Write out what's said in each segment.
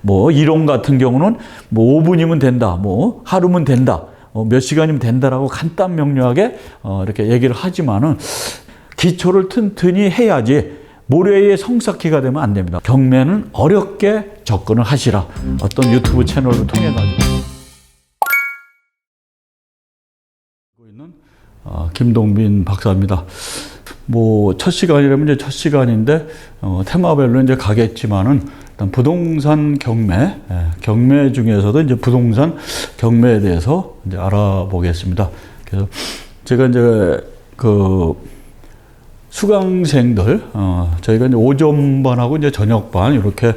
뭐 이론 같은 경우는 뭐 5분이면 된다, 뭐 하루면 된다, 몇 시간이면 된다라고 간단 명료하게 이렇게 얘기를 하지만은 기초를 튼튼히 해야지 모래의 성삭기가 되면 안 됩니다. 경매는 어렵게 접근을 하시라. 어떤 유튜브 채널을 통해 가지고 있는 김동빈 박사입니다. 뭐 첫 시간이라면 이제 첫 시간인데 테마별로 이제 가겠지만은 일단 부동산 경매, 경매 중에서도 이제 부동산 경매에 대해서 이제 알아보겠습니다. 그래서 제가 이제 그 수강생들, 저희가 이제 오전반하고 이제 저녁반 이렇게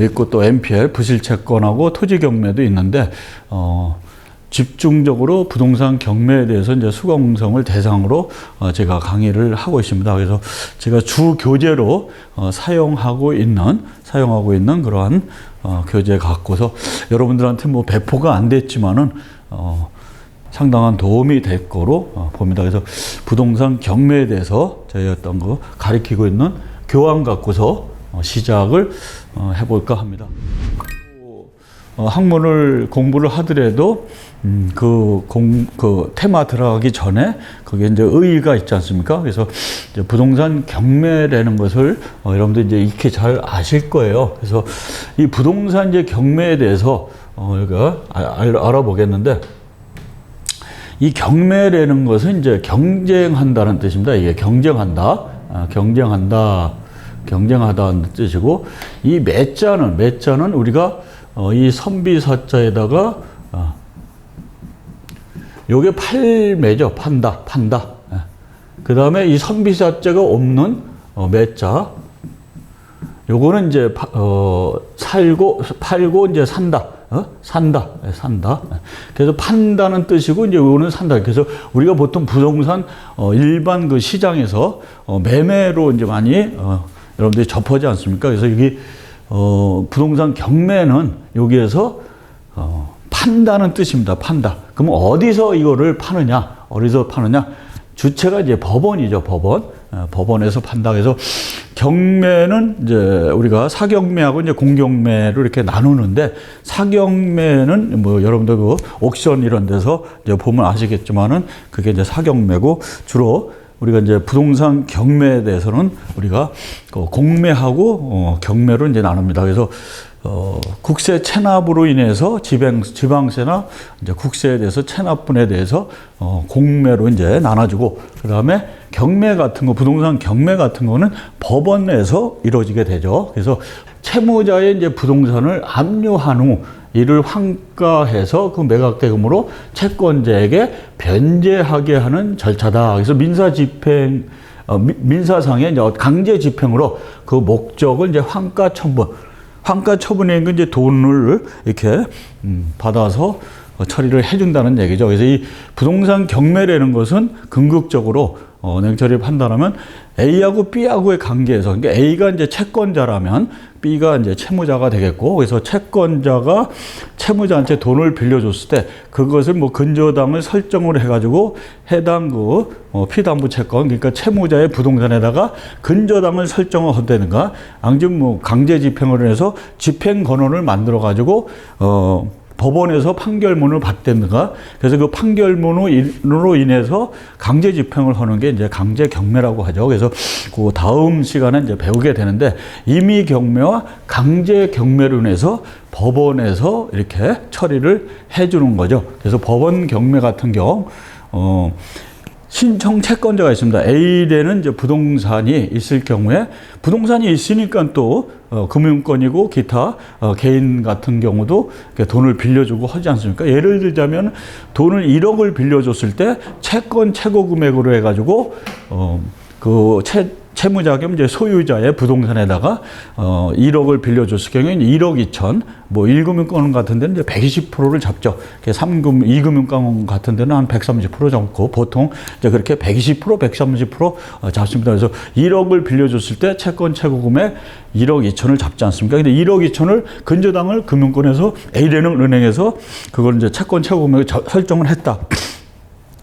있고 또 MPL 부실채권하고 토지 경매도 있는데 집중적으로 부동산 경매에 대해서 이제 수강생을 대상으로 제가 강의를 하고 있습니다. 그래서 제가 주 교재로 사용하고 있는 그러한 교재 갖고서 여러분들한테 뭐 배포가 안 됐지만은 상당한 도움이 될 거로 봅니다. 그래서 부동산 경매에 대해서 저희 어떤 거 가르치고 있는 교환 갖고서 시작을 해볼까 합니다. 학문을 공부를 하더라도 그 테마 들어가기 전에 거기에 이제 의의가 있지 않습니까? 그래서 이제 부동산 경매라는 것을 여러분들 이제 익히 잘 아실 거예요. 그래서 이 부동산 이제 경매에 대해서 우리가 알아보겠는데, 이 경매라는 것은 이제 경쟁한다는 뜻입니다. 이게 경쟁하다는 뜻이고, 이 매자는 우리가 이 선비사자에다가 요게 팔매죠. 판다. 그 다음에 이 선비사자가 없는 매자, 요거는 이제 팔고 이제 산다. 산다. 그래서 판다는 뜻이고, 이제 요거는 산다. 그래서 우리가 보통 부동산 일반 그 시장에서 매매로 이제 많이 여러분들이 접하지 않습니까? 그래서 여기 부동산 경매는 여기에서 판다는 뜻입니다. 판다. 그럼 어디서 이거를 파느냐? 주체가 이제 법원이죠. 법원에서 판다. 그래서 경매는 이제 우리가 사경매하고 이제 공경매로 이렇게 나누는데, 사경매는 뭐 여러분들 그 옥션 이런 데서 이제 보면 아시겠지만은 그게 이제 사경매고, 주로 우리가 이제 부동산 경매에 대해서는 우리가 공매하고 경매로 이제 나눕니다. 그래서 국세 체납으로 인해서 지방세나 이제 국세에 대해서 체납분에 대해서 공매로 이제 나눠주고, 그 다음에 경매 같은 거, 부동산 경매 같은 거는 법원 내에서 이루어지게 되죠. 그래서 채무자의 이제 부동산을 압류한 후 이를 환가해서 그 매각대금으로 채권자에게 변제하게 하는 절차다. 그래서 민사상의 이제 강제 집행으로 그 목적을 이제 환가 처분에 이제 돈을 이렇게 받아서 처리를 해준다는 얘기죠. 그래서 이 부동산 경매라는 것은 궁극적으로 냉철히 판단하면 A하고 B하고의 관계에서, 그러니까 A가 이제 채권자라면 B가 이제 채무자가 되겠고, 그래서 채권자가 채무자한테 돈을 빌려줬을 때 그것을 뭐 근저당을 설정을 해가지고 해당 피담보 채권, 그러니까 채무자의 부동산에다가 근저당을 설정을 한다든가, 아니면 뭐 강제 집행을 해서 집행 권한을 만들어가지고 법원에서 판결문을 받든가, 그래서 그 판결문으로 인해서 강제 집행을 하는 게 이제 강제 경매라고 하죠. 그래서 그 다음 시간에 이제 배우게 되는데, 임의 경매와 강제 경매로 인해서 법원에서 이렇게 처리를 해주는 거죠. 그래서 법원 경매 같은 경우, 신청 채권자가 있습니다. A라는 이제 부동산이 있을 경우에, 부동산이 있으니까 또 금융권이고 기타 개인 같은 경우도 돈을 빌려주고 하지 않습니까? 예를 들자면 돈을 1억을 빌려줬을 때 채권 최고 금액으로 해가지고 그 채무자 겸 이제 소유자의 부동산에다가 1억을 빌려줬을 경우에는 1억 2천, 뭐 1금융권 같은 데는 이제 120%를 잡죠. 2금융권 같은 데는 한 130% 잡고, 보통 이제 그렇게 120%, 130% 잡습니다. 그래서 1억을 빌려줬을 때 채권 최고 금액 1억 2천을 잡지 않습니까? 근데 1억 2천을 근저당을 금융권에서 A라는 은행에서 그걸 이제 채권 최고 금액을 설정을 했다.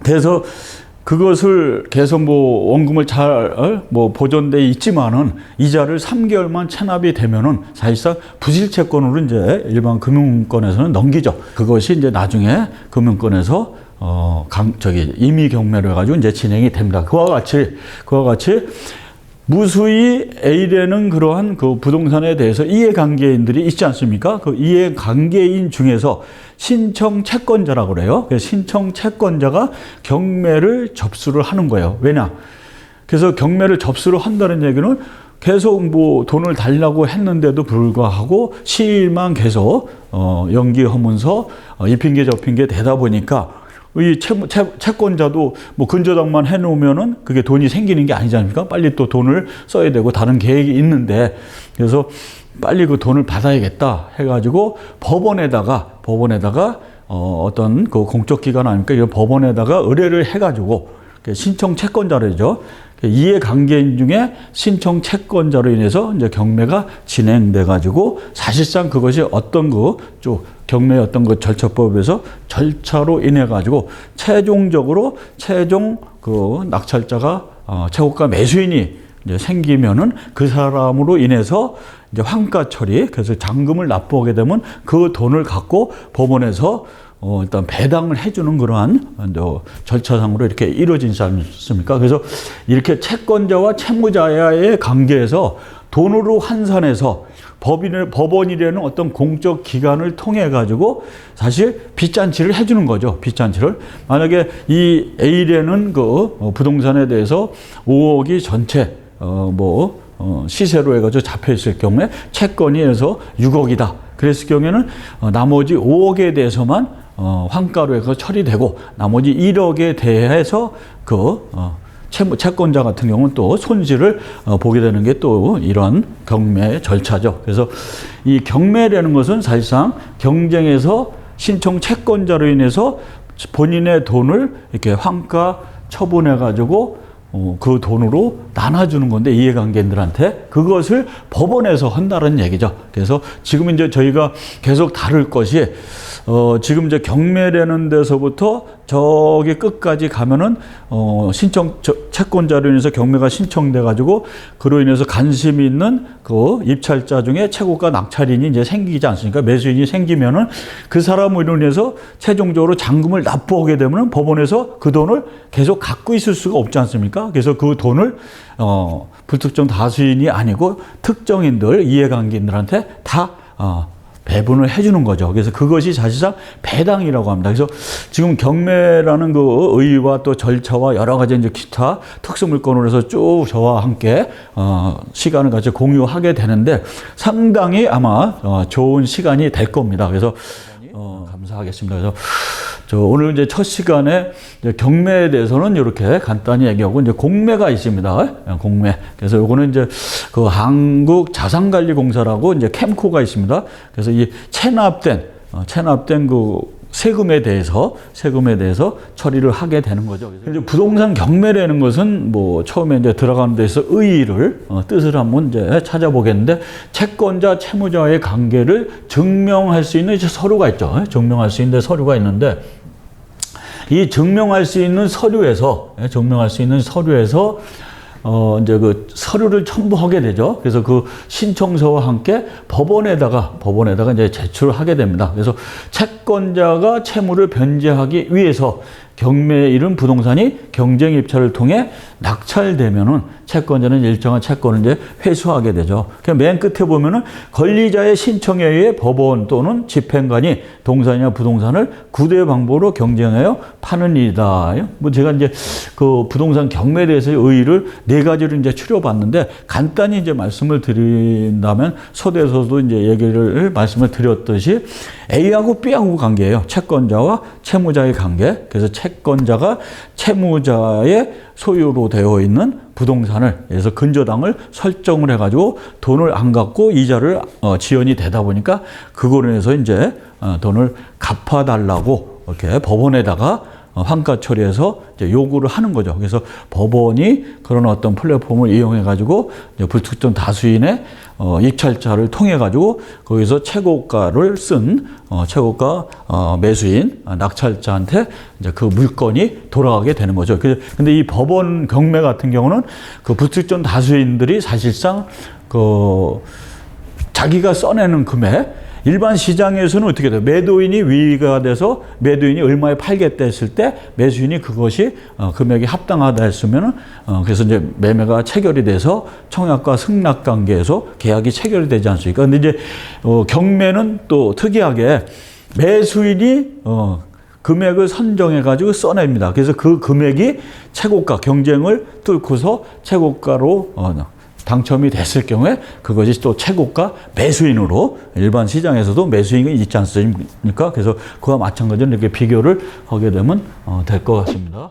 그래서 그것을 계속 뭐 원금을 잘 뭐 보존돼 있지만은 이자를 3개월만 체납이 되면은 사실상 부실채권으로 이제 일반 금융권에서는 넘기죠. 그것이 이제 나중에 금융권에서 임의 경매로 해가지고 이제 진행이 됩니다. 그와 같이 무수히 A라는 그러한 그 부동산에 대해서 이해관계인들이 있지 않습니까? 그 이해관계인 중에서 신청 채권자라고 그래요. 그래서 신청 채권자가 경매를 접수를 하는 거예요. 왜냐? 그래서 경매를 접수를 한다는 얘기는 계속 뭐 돈을 달라고 했는데도 불구하고 시일만 계속 연기하면서 이 핑계 저 핑계 대다 보니까 이 채권자도 뭐 근저당만 해놓으면은 그게 돈이 생기는 게 아니지 않습니까? 빨리 또 돈을 써야 되고 다른 계획이 있는데 그래서 빨리 그 돈을 받아야겠다 해가지고 법원에다가 어떤 그 공적 기관 아닙니까? 이 법원에다가 의뢰를 해가지고 신청 채권자로죠. 이해관계인 중에 신청 채권자로 인해서 이제 경매가 진행돼가지고 사실상 그것이 어떤 경매의 어떤 그 절차법에서 절차로 인해가지고 최종적으로 그 낙찰자가 채권가 매수인이 이제 생기면은 그 사람으로 인해서 이제 환가 처리, 그래서 잔금을 납부하게 되면 그 돈을 갖고 법원에서 일단 배당을 해주는 그러한 절차상으로 이렇게 이루어지지 않습니까? 그래서 이렇게 채권자와 채무자의 관계에서 돈으로 환산해서 법원이라는 어떤 공적 기관을 통해 가지고 사실 빚잔치를 해주는 거죠. 빚잔치를. 만약에 이 A라는 그 부동산에 대해서 5억이 전체 시세로 해가지고 잡혀 있을 경우에 채권이 해서 6억이다. 그랬을 경우에는 나머지 5억에 대해서만 환가로 해서 처리되고 나머지 1억에 대해서 채권자 같은 경우는 또 손실을 보게 되는 게 또 이런 경매 절차죠. 그래서 이 경매라는 것은 사실상 경쟁에서 신청 채권자로 인해서 본인의 돈을 이렇게 환가 처분해 가지고 그 돈으로 나눠주는 건데 이해관계인들한테 그것을 법원에서 한다는 얘기죠. 그래서 지금 이제 저희가 계속 다룰 것이 지금 이제 경매라는 데서부터 저기 끝까지 가면은 채권자로 인해서 경매가 신청돼 가지고 그로 인해서 관심이 있는 그 입찰자 중에 채권가 낙찰인이 이제 생기지 않습니까? 매수인이 생기면은 그 사람으로 인해서 최종적으로 잔금을 납부하게 되면은 법원에서 그 돈을 계속 갖고 있을 수가 없지 않습니까? 그래서 그 돈을 불특정 다수인이 아니고 특정인들 이해관계인들한테 다 배분을 해주는 거죠. 그래서 그것이 사실상 배당이라고 합니다. 그래서 지금 경매라는 그 의의와 또 절차와 여러 가지 이제 기타 특수물건으로 해서 쭉 저와 함께 시간을 같이 공유하게 되는데 상당히 아마 좋은 시간이 될 겁니다. 그래서 감사하겠습니다. 그래서 오늘 이제 첫 시간에 이제 경매에 대해서는 이렇게 간단히 얘기하고 이제 공매가 있습니다. 공매. 그래서 요거는 이제 그 한국자산관리공사라고 이제 캠코가 있습니다. 그래서 이 체납된 그 세금에 대해서 처리를 하게 되는 거죠. 그래서 부동산 경매라는 것은 뭐 처음에 이제 들어가는 데서 의의를 뜻을 한번 이제 찾아보겠는데 채권자 채무자의 관계를 증명할 수 있는 이제 서류가 있죠. 증명할 수 있는 서류가 있는데 이 증명할 수 있는 서류에서 이제 그 서류를 첨부하게 되죠. 그래서 그 신청서와 함께 법원에다가 이제 제출하게 됩니다. 그래서 채권자가 채무를 변제하기 위해서 경매에 이른 부동산이 경쟁 입찰을 통해 낙찰되면은 채권자는 일정한 채권을 이제 회수하게 되죠. 맨 끝에 보면은 권리자의 신청에 의해 법원 또는 집행관이 동산이나 부동산을 구대 방법으로 경쟁하여 파는 일이다. 뭐 제가 이제 그 부동산 경매에 대해서의 의의를 4가지로 이제 추려봤는데 간단히 이제 말씀을 드린다면 서두에서도 이제 말씀을 드렸듯이 A하고 B하고 관계예요. 채권자와 채무자의 관계. 그래서 채권자가 채무자의 소유로 되어 있는 부동산을 그래서 근저당을 설정을 해가지고 돈을 안 갚고 이자를 지연이 되다 보니까 그거로 인해서 이제 돈을 갚아달라고 이렇게 법원에다가 환가 처리해서 이제 요구를 하는 거죠. 그래서 법원이 그런 어떤 플랫폼을 이용해 가지고 불특정 다수인의 입찰자를 통해 가지고 거기서 최고가를 쓴 최고가 매수인 낙찰자한테 이제 그 물건이 돌아가게 되는 거죠. 근데 이 법원 경매 같은 경우는 그 불특정 다수인들이 사실상 그 자기가 써내는 금액, 일반 시장에서는 어떻게 돼요? 매도인이 위가 돼서 매도인이 얼마에 팔겠다 했을 때 매수인이 그것이 금액이 합당하다 했으면은 그래서 이제 매매가 체결이 돼서 청약과 승낙 관계에서 계약이 체결이 되지 않습니까? 근데 이제 경매는 또 특이하게 매수인이 금액을 선정해 가지고 써냅니다. 그래서 그 금액이 최고가 경쟁을 뚫고서 최고가로 당첨이 됐을 경우에 그것이 또 최고가 매수인으로 일반 시장에서도 매수인이 있지 않습니까? 그래서 그와 마찬가지로 이렇게 비교를 하게 되면 될 것 같습니다.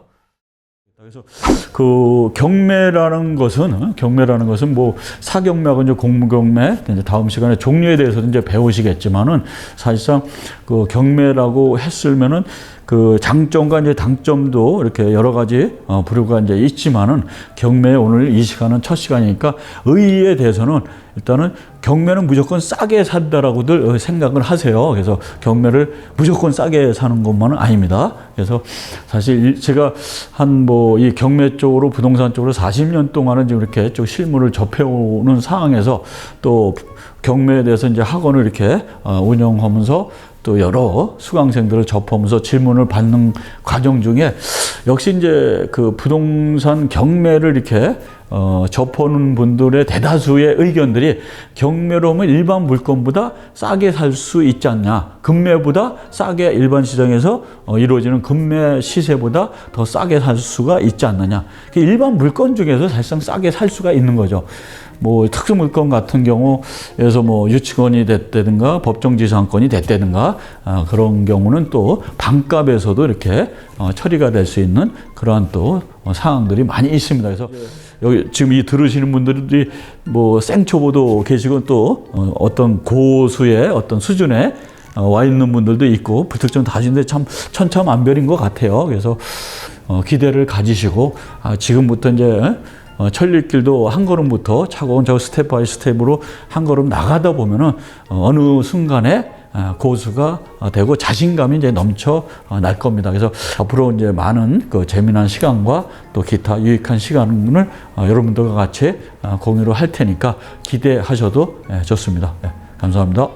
그래서 그 경매라는 것은 뭐 사경매하고 이제 공무경매 이제 다음 시간에 종류에 대해서도 이제 배우시겠지만은 사실상 그 경매라고 했으면은 그 장점과 이제 단점도 이렇게 여러 가지 부류가 이제 있지만은 경매 오늘 이 시간은 첫 시간이니까 의의에 대해서는 일단은 경매는 무조건 싸게 산다라고들 생각을 하세요. 그래서 경매를 무조건 싸게 사는 것만은 아닙니다. 그래서 사실 제가 한 뭐 이 경매 쪽으로 부동산 쪽으로 40년 동안은 지금 이렇게 쭉 실무를 접해오는 상황에서 또 경매에 대해서 이제 학원을 이렇게 운영하면서 또 여러 수강생들을 접하면서 질문을 받는 과정 중에 역시 이제 그 부동산 경매를 이렇게 접하는 분들의 대다수의 의견들이 경매로 하면 일반 물건보다 싸게 살 수 있지 않냐. 금매보다 싸게 일반 시장에서 이루어지는 금매 시세보다 더 싸게 살 수가 있지 않느냐. 일반 물건 중에서 사실상 싸게 살 수가 있는 거죠. 뭐 특수물건 같은 경우에서 뭐 유치권이 됐다든가 법정지상권이 됐다든가 그런 경우는 또 반값에서도 이렇게 처리가 될 수 있는 그러한 또 사항들이 많이 있습니다. 그래서 여기 지금 이 들으시는 분들이 뭐 생초보도 계시고 또 어떤 고수의 어떤 수준에 와 있는 분들도 있고 불특정 다수인데 참 천차만별인 것 같아요. 그래서 기대를 가지시고 지금부터 이제 천리길도 한 걸음부터 차곡차곡 스텝 바이 스텝으로 한 걸음 나가다 보면은 어느 순간에 고수가 되고 자신감이 이제 넘쳐 날 겁니다. 그래서 앞으로 이제 많은 그 재미난 시간과 또 기타 유익한 시간을 여러분들과 같이 공유를 할 테니까 기대하셔도 좋습니다. 감사합니다.